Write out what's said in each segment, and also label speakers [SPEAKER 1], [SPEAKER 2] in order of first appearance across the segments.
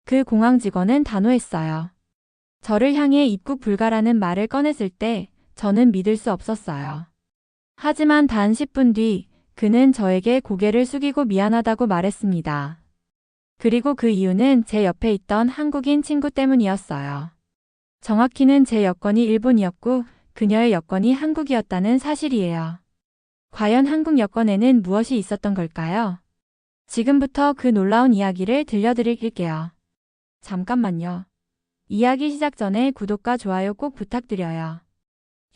[SPEAKER 1] 그 공항 직원은 단호했어요. 저를 향해 입국 불가라는 말을 꺼냈을 때 저는 믿을 수 없었어요. 하지만 단 10분 뒤 그는 저에게 고개를 숙이고 미안하다고 말했습니다. 그리고 그 이유는 제 옆에 있던 한국인 친구 때문이었어요. 정확히는 제 여권이 일본이었고 그녀의 여권이 한국이었다는 사실이에요. 과연 한국 여권에는 무엇이 있었던 걸까요? 지금부터 그 놀라운 이야기를 들려드릴게요. 잠깐만요. 이야기 시작 전에 구독과 좋아요 꼭 부탁드려요.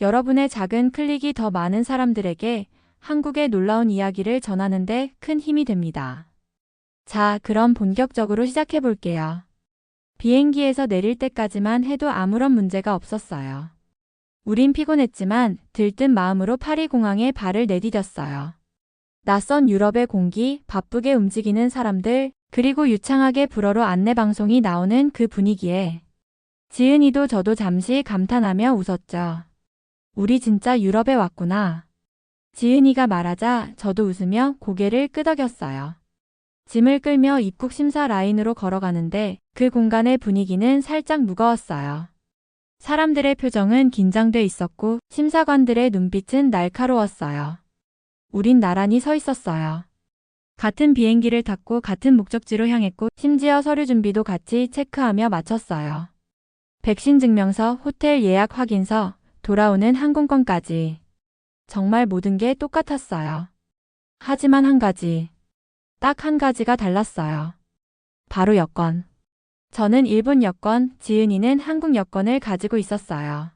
[SPEAKER 1] 여러분의 작은 클릭이 더 많은 사람들에게 한국의 놀라운 이야기를 전하는데 큰 힘이 됩니다. 자, 그럼 본격적으로 시작해 볼게요. 비행기에서 내릴 때까지만 해도 아무런 문제가 없었어요. 우린 피곤했지만 들뜬 마음으로 파리 공항에 발을 내디뎠어요. 낯선 유럽의 공기, 바쁘게 움직이는 사람들, 그리고 유창하게 불어로 안내방송이 나오는 그 분위기에 지은이도 저도 잠시 감탄하며 웃었죠. 우리 진짜 유럽에 왔구나. 지은이가 말하자 저도 웃으며 고개를 끄덕였어요. 짐을 끌며 입국 심사 라인으로 걸어가는데 그 공간의 분위기는 살짝 무거웠어요. 사람들의 표정은 긴장돼 있었고 심사관들의 눈빛은 날카로웠어요. 우린 나란히 서 있었어요. 같은 비행기를 탔고 같은 목적지로 향했고 심지어 서류 준비도 같이 체크하며 마쳤어요. 백신 증명서, 호텔 예약 확인서, 돌아오는 항공권까지. 정말 모든 게 똑같았어요. 하지만 한 가지. 딱 한 가지가 달랐어요. 바로 여권. 저는 일본 여권, 지은이는 한국 여권을 가지고 있었어요.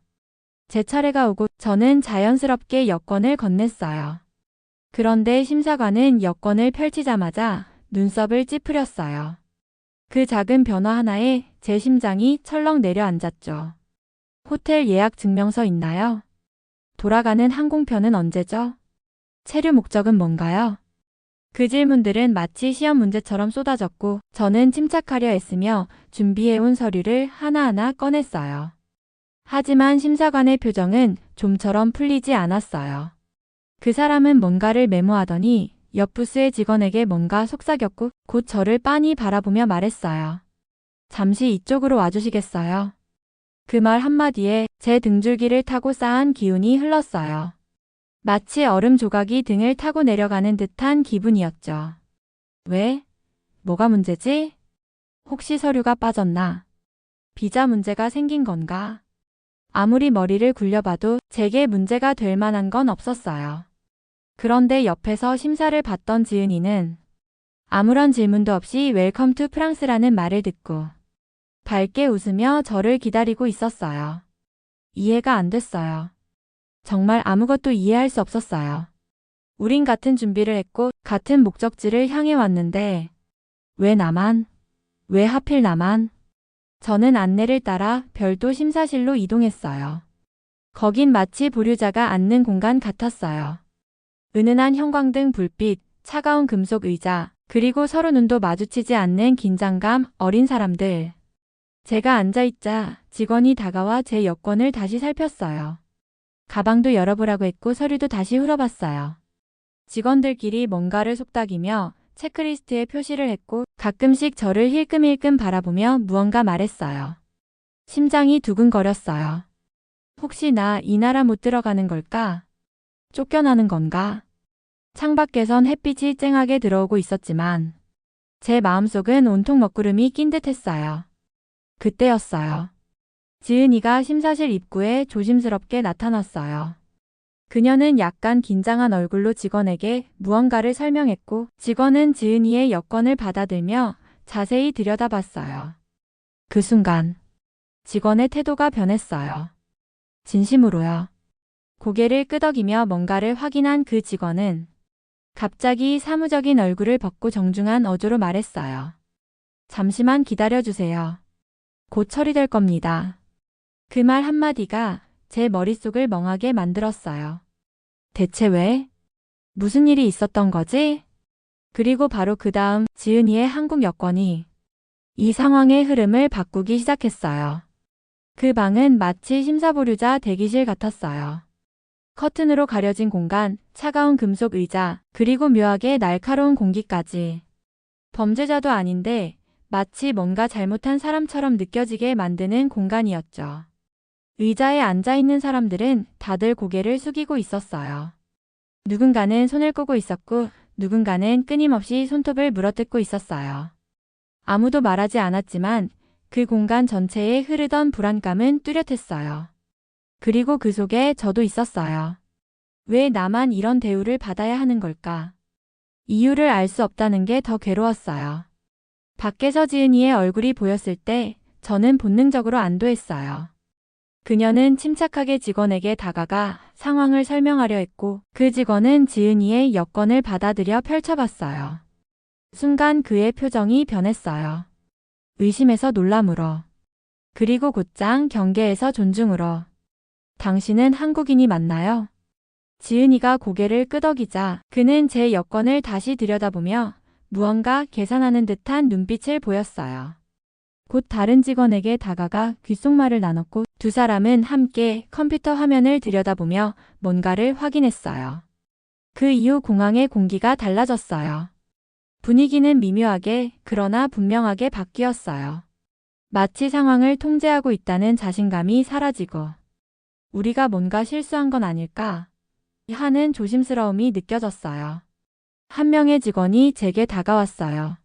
[SPEAKER 1] 제 차례가 오고 저는 자연스럽게 여권을 건넸어요. 그런데 심사관은 여권을 펼치자마자 눈썹을 찌푸렸어요. 그 작은 변화 하나에 제 심장이 철렁 내려앉았죠. 호텔 예약 증명서 있나요? 돌아가는 항공편은 언제죠? 체류 목적은 뭔가요? 그 질문들은 마치 시험 문제처럼 쏟아졌고 저는 침착하려 애쓰며 준비해온 서류를 하나하나 꺼냈어요. 하지만 심사관의 표정은 좀처럼 풀리지 않았어요. 그 사람은 뭔가를 메모하더니 옆 부스의 직원에게 뭔가 속삭였고 곧 저를 빤히 바라보며 말했어요. 잠시 이쪽으로 와주시겠어요? 그 말 한마디에 제 등줄기를 타고 쌓은 기운이 흘렀어요. 마치 얼음 조각이 등을 타고 내려가는 듯한 기분이었죠. 왜? 뭐가 문제지? 혹시 서류가 빠졌나? 비자 문제가 생긴 건가? 아무리 머리를 굴려봐도 제게 문제가 될 만한 건 없었어요. 그런데 옆에서 심사를 받던 지은이는 아무런 질문도 없이 웰컴 투 프랑스라는 말을 듣고 밝게 웃으며 저를 기다리고 있었어요. 이해가 안 됐어요. 정말 아무것도 이해할 수 없었어요. 우린 같은 준비를 했고 같은 목적지를 향해 왔는데 왜 나만? 왜 하필 나만? 저는 안내를 따라 별도 심사실로 이동했어요. 거긴 마치 보류자가 앉는 공간 같았어요. 은은한 형광등 불빛, 차가운 금속 의자, 그리고 서로 눈도 마주치지 않는 긴장감, 어린 사람들. 제가 앉아있자 직원이 다가와 제 여권을 다시 살폈어요. 가방도 열어보라고 했고 서류도 다시 흘어봤어요. 직원들끼리 뭔가를 속닥이며 체크리스트에 표시를 했고 가끔씩 저를 힐끔힐끔 바라보며 무언가 말했어요. 심장이 두근거렸어요. 혹시 나 이 나라 못 들어가는 걸까? 쫓겨나는 건가? 창밖에선 햇빛이 쨍하게 들어오고 있었지만 제 마음속은 온통 먹구름이 낀 듯했어요. 그때였어요. 지은이가 심사실 입구에 조심스럽게 나타났어요. 그녀는 약간 긴장한 얼굴로 직원에게 무언가를 설명했고 직원은 지은이의 여권을 받아들며 자세히 들여다봤어요. 그 순간 직원의 태도가 변했어요. 진심으로요. 고개를 끄덕이며 뭔가를 확인한 그 직원은 갑자기 사무적인 얼굴을 벗고 정중한 어조로 말했어요. 잠시만 기다려주세요. 곧 처리될 겁니다. 그 말 한마디가 제 머릿속을 멍하게 만들었어요. 대체 왜? 무슨 일이 있었던 거지? 그리고 바로 그 다음 지은이의 한국 여권이 이 상황의 흐름을 바꾸기 시작했어요. 그 방은 마치 심사보류자 대기실 같았어요. 커튼으로 가려진 공간, 차가운 금속 의자, 그리고 묘하게 날카로운 공기까지. 범죄자도 아닌데 마치 뭔가 잘못한 사람처럼 느껴지게 만드는 공간이었죠. 의자에 앉아 있는 사람들은 다들 고개를 숙이고 있었어요. 누군가는 손을 끄고 있었고 누군가는 끊임없이 손톱을 물어뜯고 있었어요. 아무도 말하지 않았지만 그 공간 전체에 흐르던 불안감은 뚜렷했어요. 그리고 그 속에 저도 있었어요. 왜 나만 이런 대우를 받아야 하는 걸까? 이유를 알 수 없다는 게 더 괴로웠어요. 밖에서 지은이의 얼굴이 보였을 때 저는 본능적으로 안도했어요. 그녀는 침착하게 직원에게 다가가 상황을 설명하려 했고 그 직원은 지은이의 여권을 받아들여 펼쳐봤어요. 순간 그의 표정이 변했어요. 의심에서 놀람으로. 그리고 곧장 경계에서 존중으로. 당신은 한국인이 맞나요? 지은이가 고개를 끄덕이자 그는 제 여권을 다시 들여다보며 무언가 계산하는 듯한 눈빛을 보였어요. 곧 다른 직원에게 다가가 귓속말을 나눴고 두 사람은 함께 컴퓨터 화면을 들여다보며 뭔가를 확인했어요. 그 이후 공항의 공기가 달라졌어요. 분위기는 미묘하게 그러나 분명하게 바뀌었어요. 마치 상황을 통제하고 있다는 자신감이 사라지고 우리가 뭔가 실수한 건 아닐까 하는 조심스러움이 느껴졌어요. 한 명의 직원이 제게 다가왔어요.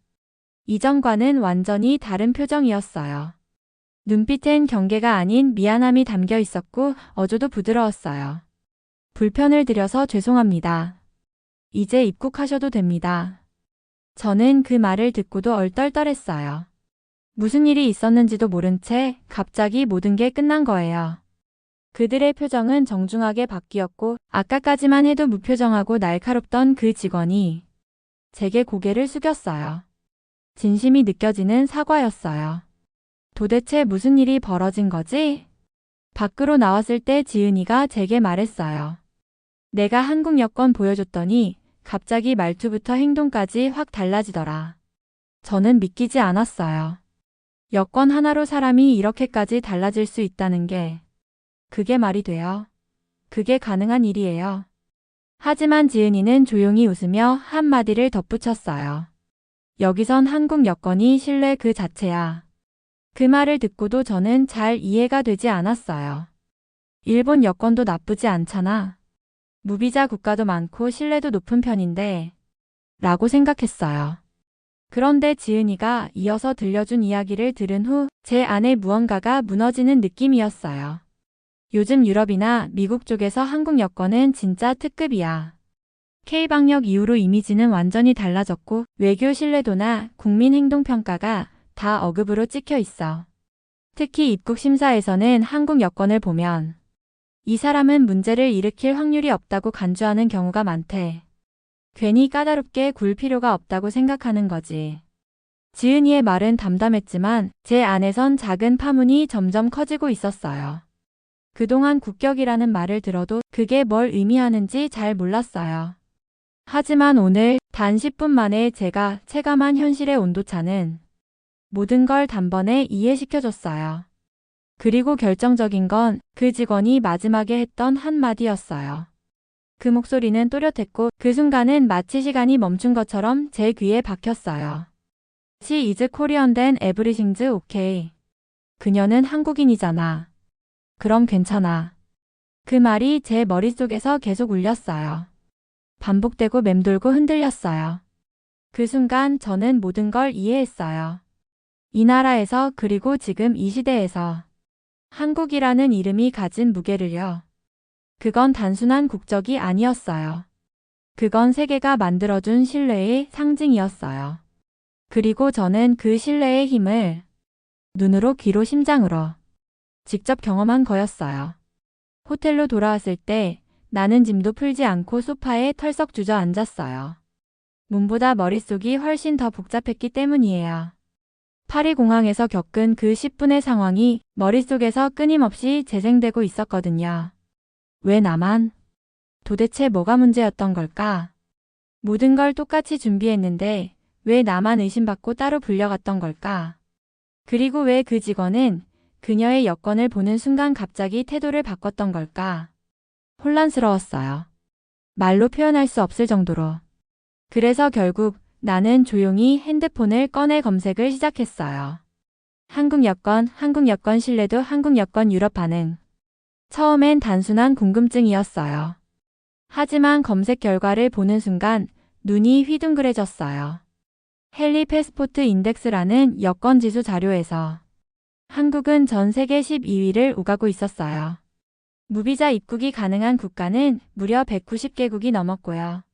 [SPEAKER 1] 이전과는 완전히 다른 표정이었어요. 눈빛엔 경계가 아닌 미안함이 담겨 있었고 어조도 부드러웠어요. 불편을 드려서 죄송합니다. 이제 입국하셔도 됩니다. 저는 그 말을 듣고도 얼떨떨했어요. 무슨 일이 있었는지도 모른 채 갑자기 모든 게 끝난 거예요. 그들의 표정은 정중하게 바뀌었고 아까까지만 해도 무표정하고 날카롭던 그 직원이 제게 고개를 숙였어요. 진심이 느껴지는 사과였어요. 도대체 무슨 일이 벌어진 거지? 밖으로 나왔을 때 지은이가 제게 말했어요. 내가 한국 여권 보여줬더니 갑자기 말투부터 행동까지 확 달라지더라. 저는 믿기지 않았어요. 여권 하나로 사람이 이렇게까지 달라질 수 있다는 게 그게 말이 돼요? 그게 가능한 일이에요. 하지만 지은이는 조용히 웃으며 한마디를 덧붙였어요. 여기선 한국 여권이 신뢰 그 자체야. 그 말을 듣고도 저는 잘 이해가 되지 않았어요. 일본 여권도 나쁘지 않잖아. 무비자 국가도 많고 신뢰도 높은 편인데 라고 생각했어요. 그런데 지은이가 이어서 들려준 이야기를 들은 후 제 안에 무언가가 무너지는 느낌이었어요. 요즘 유럽이나 미국 쪽에서 한국 여권은 진짜 특급이야. K방역 이후로 이미지는 완전히 달라졌고 외교 신뢰도나 국민 행동 평가가 다 어급으로 찍혀 있어. 특히 입국 심사에서는 한국 여권을 보면 이 사람은 문제를 일으킬 확률이 없다고 간주하는 경우가 많대. 괜히 까다롭게 굴 필요가 없다고 생각하는 거지. 지은이의 말은 담담했지만 제 안에선 작은 파문이 점점 커지고 있었어요. 그동안 국격이라는 말을 들어도 그게 뭘 의미하는지 잘 몰랐어요. 하지만 오늘 단 10분 만에 제가 체감한 현실의 온도차는 모든 걸 단번에 이해시켜줬어요. 그리고 결정적인 건 그 직원이 마지막에 했던 한마디였어요. 그 목소리는 또렷했고 그 순간은 마치 시간이 멈춘 것처럼 제 귀에 박혔어요. She is Korean then everything's okay. 그녀는 한국인이잖아. 그럼 괜찮아. 그 말이 제 머릿속에서 계속 울렸어요. 반복되고 맴돌고 흔들렸어요. 그 순간 저는 모든 걸 이해했어요. 이 나라에서 그리고 지금 이 시대에서 한국이라는 이름이 가진 무게를요. 그건 단순한 국적이 아니었어요. 그건 세계가 만들어준 신뢰의 상징이었어요. 그리고 저는 그 신뢰의 힘을 눈으로 귀로 심장으로 직접 경험한 거였어요. 호텔로 돌아왔을 때 나는 짐도 풀지 않고 소파에 털썩 주저앉았어요. 문보다 머릿속이 훨씬 더 복잡했기 때문이에요. 파리 공항에서 겪은 그 10분의 상황이 머릿속에서 끊임없이 재생되고 있었거든요. 왜 나만? 도대체 뭐가 문제였던 걸까? 모든 걸 똑같이 준비했는데 왜 나만 의심받고 따로 불려갔던 걸까? 그리고 왜 그 직원은 그녀의 여권을 보는 순간 갑자기 태도를 바꿨던 걸까? 혼란스러웠어요. 말로 표현할 수 없을 정도로. 그래서 결국 나는 조용히 핸드폰을 꺼내 검색을 시작했어요. 한국 여권 신뢰도 한국 여권 유럽 반응. 처음엔 단순한 궁금증이었어요. 하지만 검색 결과를 보는 순간 눈이 휘둥그레졌어요. 헨리 패스포트 인덱스라는 여권 지수 자료에서 한국은 전 세계 12위를 오가고 있었어요. 무비자 입국이 가능한 국가는 무려 190개국이 넘었고요.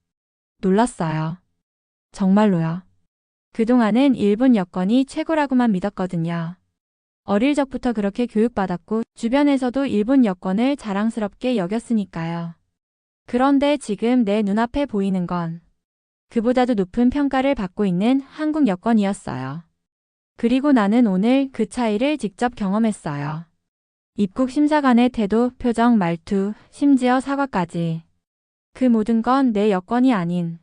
[SPEAKER 1] 놀랐어요. 정말로요. 그동안은 일본 여권이 최고라고만 믿었거든요. 어릴 적부터 그렇게 교육받았고 주변에서도 일본 여권을 자랑스럽게 여겼으니까요. 그런데 지금 내 눈앞에 보이는 건 그보다도 높은 평가를 받고 있는 한국 여권이었어요. 그리고 나는 오늘 그 차이를 직접 경험했어요. 입국 심사관의 태도, 표정, 말투, 심지어 사과까지. 그 모든 건 내 여권이 아닌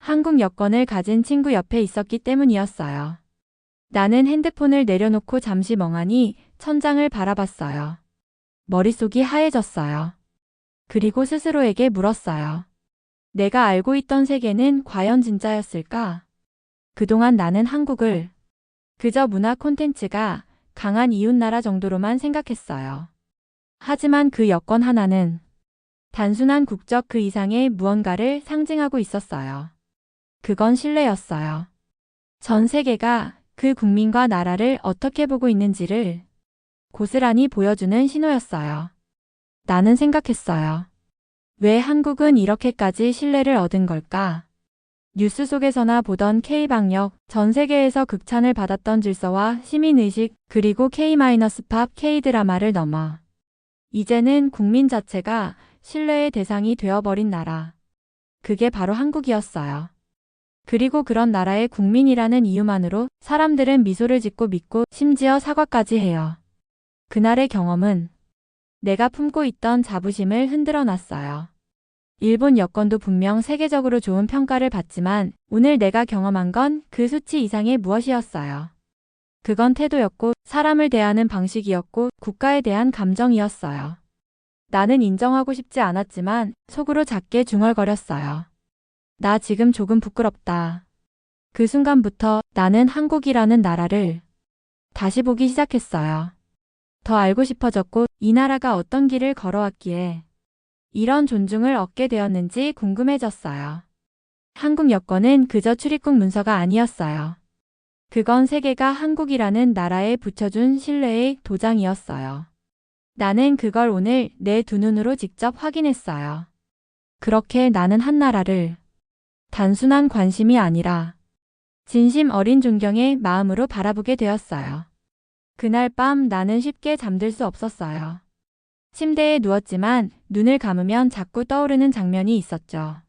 [SPEAKER 1] 한국 여권을 가진 친구 옆에 있었기 때문이었어요. 나는 핸드폰을 내려놓고 잠시 멍하니 천장을 바라봤어요. 머릿속이 하얘졌어요. 그리고 스스로에게 물었어요. 내가 알고 있던 세계는 과연 진짜였을까? 그동안 나는 한국을 그저 문화 콘텐츠가 강한 이웃나라 정도로만 생각했어요. 하지만 그 여권 하나는 단순한 국적 그 이상의 무언가를 상징하고 있었어요. 그건 신뢰였어요. 전 세계가 그 국민과 나라를 어떻게 보고 있는지를 고스란히 보여주는 신호였어요. 나는 생각했어요. 왜 한국은 이렇게까지 신뢰를 얻은 걸까? 뉴스 속에서나 보던 K방역, 전 세계에서 극찬을 받았던 질서와 시민의식, 그리고 K-팝 K드라마를 넘어 이제는 국민 자체가 신뢰의 대상이 되어버린 나라. 그게 바로 한국이었어요. 그리고 그런 나라의 국민이라는 이유만으로 사람들은 미소를 짓고 믿고 심지어 사과까지 해요. 그날의 경험은 내가 품고 있던 자부심을 흔들어 놨어요. 일본 여권도 분명 세계적으로 좋은 평가를 받지만 오늘 내가 경험한 건 그 수치 이상의 무엇이었어요. 그건 태도였고 사람을 대하는 방식이었고 국가에 대한 감정이었어요. 나는 인정하고 싶지 않았지만 속으로 작게 중얼거렸어요. 나 지금 조금 부끄럽다. 그 순간부터 나는 한국이라는 나라를 다시 보기 시작했어요. 더 알고 싶어졌고 이 나라가 어떤 길을 걸어왔기에 이런 존중을 얻게 되었는지 궁금해졌어요. 한국 여권은 그저 출입국 문서가 아니었어요. 그건 세계가 한국이라는 나라에 붙여준 신뢰의 도장이었어요. 나는 그걸 오늘 내 두 눈으로 직접 확인했어요. 그렇게 나는 한 나라를 단순한 관심이 아니라 진심 어린 존경의 마음으로 바라보게 되었어요. 그날 밤 나는 쉽게 잠들 수 없었어요. 침대에 누웠지만 눈을 감으면 자꾸 떠오르는 장면이 있었죠.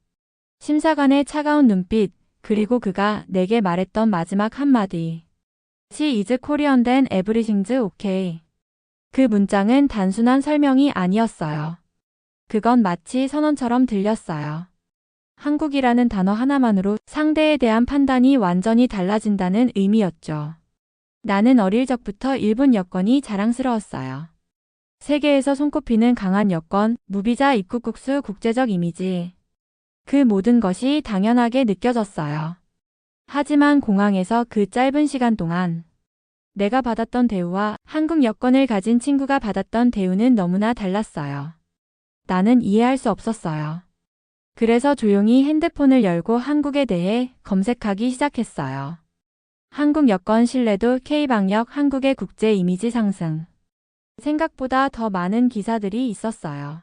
[SPEAKER 1] 심사관의 차가운 눈빛, 그리고 그가 내게 말했던 마지막 한마디. She is Korean then everything's okay. 그 문장은 단순한 설명이 아니었어요. 그건 마치 선언처럼 들렸어요. 한국이라는 단어 하나만으로 상대에 대한 판단이 완전히 달라진다는 의미였죠. 나는 어릴 적부터 일본 여권이 자랑스러웠어요. 세계에서 손꼽히는 강한 여권, 무비자 입국국수 국제적 이미지. 그 모든 것이 당연하게 느껴졌어요. 하지만 공항에서 그 짧은 시간 동안 내가 받았던 대우와 한국 여권을 가진 친구가 받았던 대우는 너무나 달랐어요. 나는 이해할 수 없었어요. 그래서 조용히 핸드폰을 열고 한국에 대해 검색하기 시작했어요. 한국 여권 신뢰도 K방역 한국의 국제 이미지 상승. 생각보다 더 많은 기사들이 있었어요.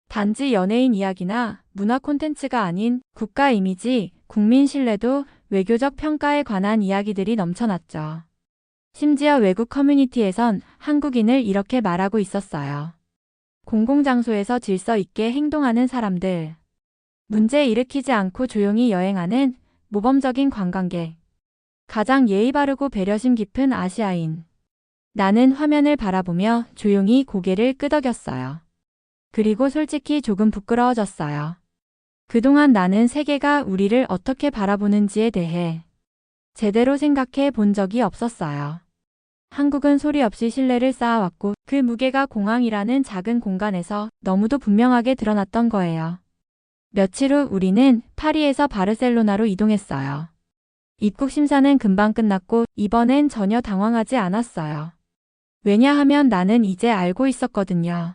[SPEAKER 1] 단지 연예인 이야기나 문화 콘텐츠가 아닌 국가 이미지, 국민 신뢰도, 외교적 평가에 관한 이야기들이 넘쳐났죠. 심지어 외국 커뮤니티에선 한국인을 이렇게 말하고 있었어요. 공공장소에서 질서 있게 행동하는 사람들. 문제 일으키지 않고 조용히 여행하는 모범적인 관광객. 가장 예의 바르고 배려심 깊은 아시아인. 나는 화면을 바라보며 조용히 고개를 끄덕였어요. 그리고 솔직히 조금 부끄러워졌어요. 그동안 나는 세계가 우리를 어떻게 바라보는지에 대해 제대로 생각해 본 적이 없었어요. 한국은 소리 없이 신뢰를 쌓아왔고 그 무게가 공항이라는 작은 공간에서 너무도 분명하게 드러났던 거예요. 며칠 후 우리는 파리에서 바르셀로나로 이동했어요. 입국 심사는 금방 끝났고 이번엔 전혀 당황하지 않았어요. 왜냐하면 나는 이제 알고 있었거든요.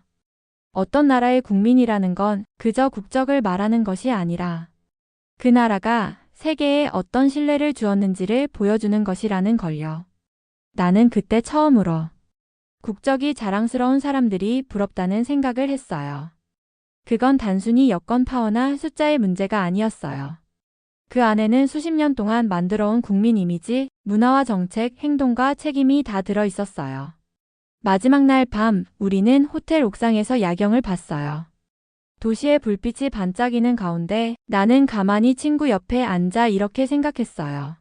[SPEAKER 1] 어떤 나라의 국민이라는 건 그저 국적을 말하는 것이 아니라 그 나라가 세계에 어떤 신뢰를 주었는지를 보여주는 것이라는 걸요. 나는 그때 처음으로 국적이 자랑스러운 사람들이 부럽다는 생각을 했어요. 그건 단순히 여권 파워나 숫자의 문제가 아니었어요. 그 안에는 수십 년 동안 만들어온 국민 이미지, 문화와 정책, 행동과 책임이 다 들어 있었어요. 마지막 날 밤, 우리는 호텔 옥상에서 야경을 봤어요. 도시의 불빛이 반짝이는 가운데 나는 가만히 친구 옆에 앉아 이렇게 생각했어요.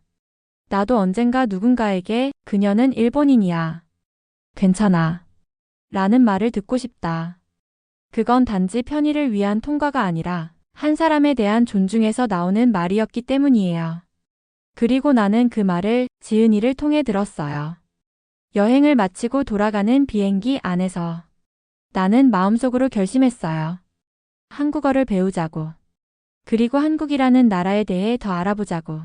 [SPEAKER 1] 나도 언젠가 누군가에게 그녀는 일본인이야. 괜찮아. 라는 말을 듣고 싶다. 그건 단지 편의를 위한 통과가 아니라 한 사람에 대한 존중에서 나오는 말이었기 때문이에요. 그리고 나는 그 말을 지은이를 통해 들었어요. 여행을 마치고 돌아가는 비행기 안에서 나는 마음속으로 결심했어요. 한국어를 배우자고. 그리고 한국이라는 나라에 대해 더 알아보자고.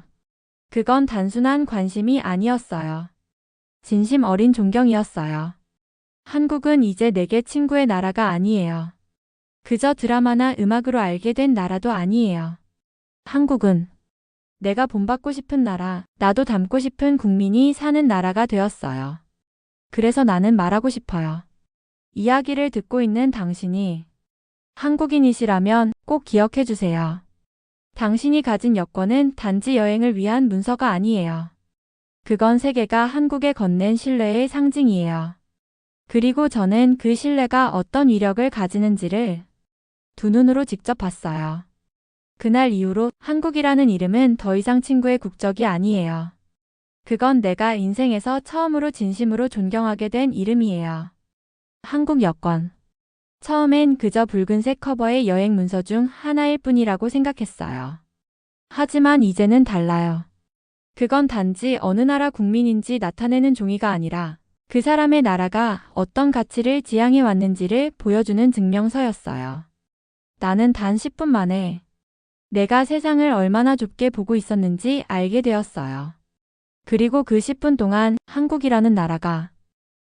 [SPEAKER 1] 그건 단순한 관심이 아니었어요. 진심 어린 존경이었어요. 한국은 이제 내게 친구의 나라가 아니에요. 그저 드라마나 음악으로 알게 된 나라도 아니에요. 한국은 내가 본받고 싶은 나라, 나도 닮고 싶은 국민이 사는 나라가 되었어요. 그래서 나는 말하고 싶어요. 이야기를 듣고 있는 당신이 한국인이시라면 꼭 기억해 주세요. 당신이 가진 여권은 단지 여행을 위한 문서가 아니에요. 그건 세계가 한국에 건넨 신뢰의 상징이에요. 그리고 저는 그 신뢰가 어떤 위력을 가지는지를 두 눈으로 직접 봤어요. 그날 이후로 한국이라는 이름은 더 이상 친구의 국적이 아니에요. 그건 내가 인생에서 처음으로 진심으로 존경하게 된 이름이에요. 한국 여권. 처음엔 그저 붉은색 커버의 여행 문서 중 하나일 뿐이라고 생각했어요. 하지만 이제는 달라요. 그건 단지 어느 나라 국민인지 나타내는 종이가 아니라 그 사람의 나라가 어떤 가치를 지향해 왔는지를 보여주는 증명서였어요. 나는 단 10분 만에 내가 세상을 얼마나 좁게 보고 있었는지 알게 되었어요. 그리고 그 10분 동안 한국이라는 나라가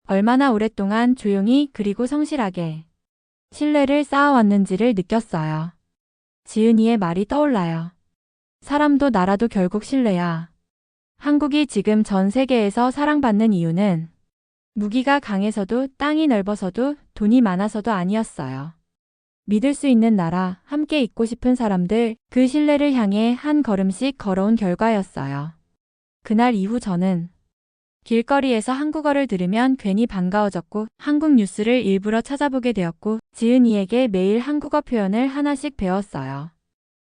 [SPEAKER 1] 얼마나 오랫동안 조용히 그리고 성실하게 신뢰를 쌓아왔는지를 느꼈어요. 지은이의 말이 떠올라요. 사람도 나라도 결국 신뢰야. 한국이 지금 전 세계에서 사랑받는 이유는 무기가 강해서도 땅이 넓어서도 돈이 많아서도 아니었어요. 믿을 수 있는 나라, 함께 있고 싶은 사람들, 그 신뢰를 향해 한 걸음씩 걸어온 결과였어요. 그날 이후 저는 길거리에서 한국어를 들으면 괜히 반가워졌고 한국 뉴스를 일부러 찾아보게 되었고 지은이에게 매일 한국어 표현을 하나씩 배웠어요.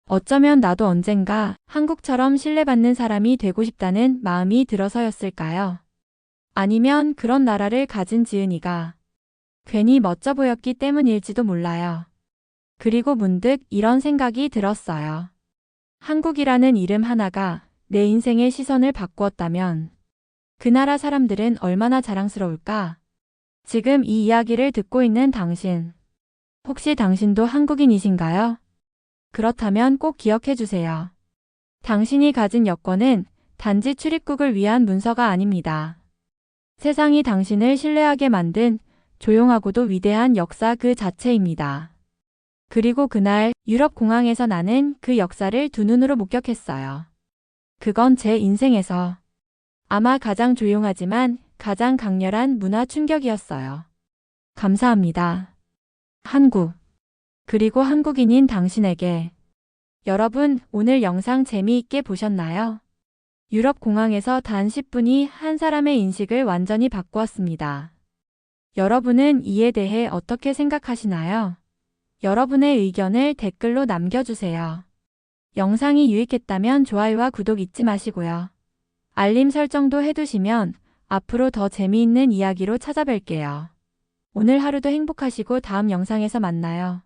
[SPEAKER 1] 어쩌면 나도 언젠가 한국처럼 신뢰받는 사람이 되고 싶다는 마음이 들어서였을까요? 아니면 그런 나라를 가진 지은이가 괜히 멋져 보였기 때문일지도 몰라요. 그리고 문득 이런 생각이 들었어요. 한국이라는 이름 하나가 내 인생의 시선을 바꾸었다면 그 나라 사람들은 얼마나 자랑스러울까? 지금 이 이야기를 듣고 있는 당신, 혹시 당신도 한국인이신가요? 그렇다면 꼭 기억해 주세요. 당신이 가진 여권은 단지 출입국을 위한 문서가 아닙니다. 세상이 당신을 신뢰하게 만든 조용하고도 위대한 역사 그 자체입니다. 그리고 그날 유럽 공항에서 나는 그 역사를 두 눈으로 목격했어요. 그건 제 인생에서 아마 가장 조용하지만 가장 강렬한 문화 충격이었어요. 감사합니다. 한국. 그리고 한국인인 당신에게. 여러분, 오늘 영상 재미있게 보셨나요? 유럽 공항에서 단 10분이 한 사람의 인식을 완전히 바꾸었습니다. 여러분은 이에 대해 어떻게 생각하시나요? 여러분의 의견을 댓글로 남겨주세요. 영상이 유익했다면 좋아요와 구독 잊지 마시고요. 알림 설정도 해두시면 앞으로 더 재미있는 이야기로 찾아뵐게요. 오늘 하루도 행복하시고 다음 영상에서 만나요.